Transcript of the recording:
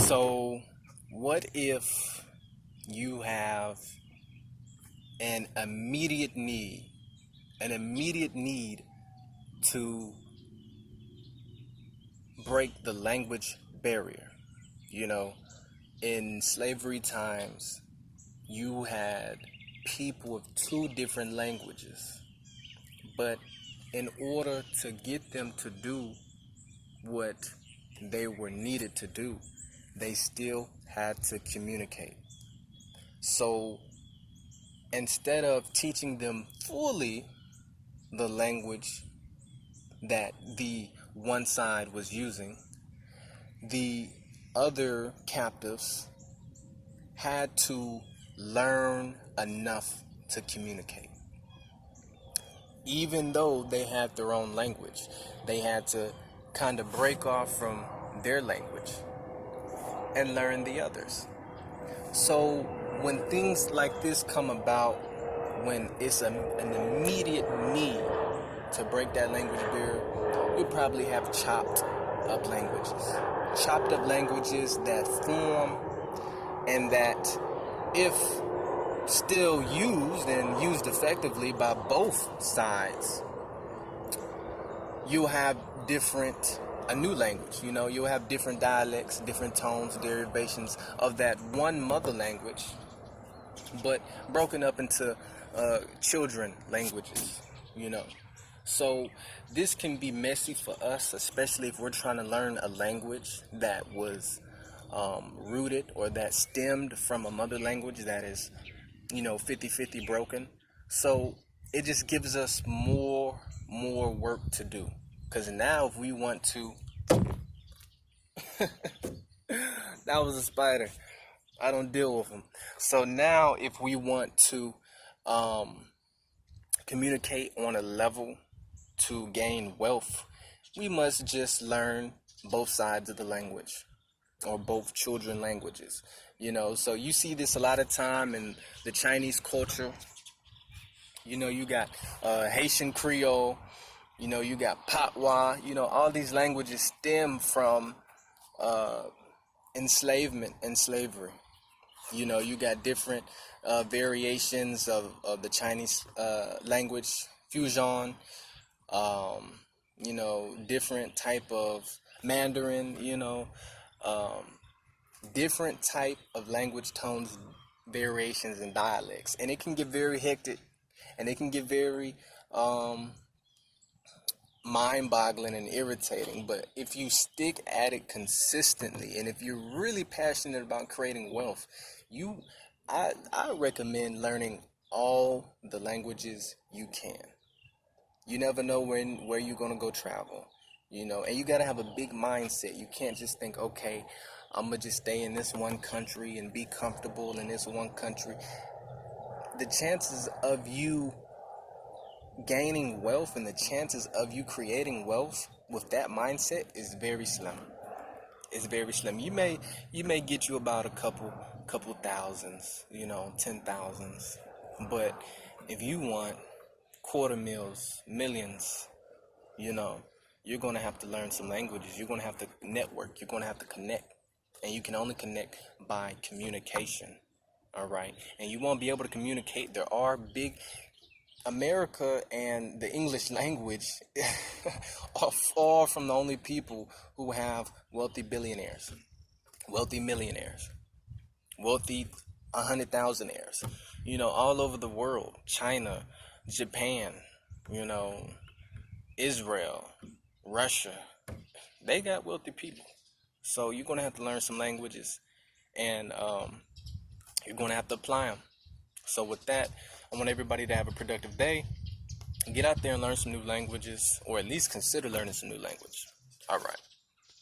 So, what if you have an immediate need, an immediate need to break the language barrier? You know, in slavery times, you had people of two different languages, but in order to get them to do what they were needed to do, they still had to communicate. So instead of teaching them fully the language that the one side was using, the other captives had to learn enough to communicate. Even though they had their own language, they had to kind of break off from their language and learn the others. So when things like this come about, when it's an immediate need to break that language barrier, you probably have chopped up languages. Chopped up languages that form and that, if still used and used effectively by both sides, you'll have a new language. You'll have different dialects, different tones, derivations of that one mother language, but broken up into children languages. So this can be messy for us, especially if we're trying to learn a language that was rooted or that stemmed from a mother language that is 50-50 broken. So it just gives us more work to do, because now if we want to that was a spider, I don't deal with them. So now if we want to communicate on a level to gain wealth, we must just learn both sides of the language, or both children languages. So you see this a lot of time in the Chinese culture. You got Haitian Creole, you got Patois. All these languages stem from enslavement and slavery. You got different variations of the Chinese language, fusion, different type of Mandarin, different type of language tones, variations, and dialects. And it can get very hectic, and it can get very mind-boggling and irritating. But if you stick at it consistently, and if you're really passionate about creating wealth, I recommend learning all the languages you can. You never know where you're gonna go travel, and you gotta have a big mindset. You can't just think, okay, I'm gonna just stay in this one country and be comfortable in this one country. The chances of you gaining wealth and the chances of you creating wealth with that mindset is very slim. It's very slim. You may get you about a couple thousands, 10,000s. But if you want quarter mils, millions, you're gonna have to learn some languages. You're gonna have to network. You're gonna have to connect. And you can only connect by communication. All right. And you won't be able to communicate. There are big America and the English language are far from the only people who have wealthy billionaires, wealthy millionaires, wealthy 100,000aires, all over the world. China, Japan, Israel, Russia, they got wealthy people. So you're going to have to learn some languages, and you're going to have to apply them. So with that, I want everybody to have a productive day. Get out there and learn some new languages, or at least consider learning some new language. All right.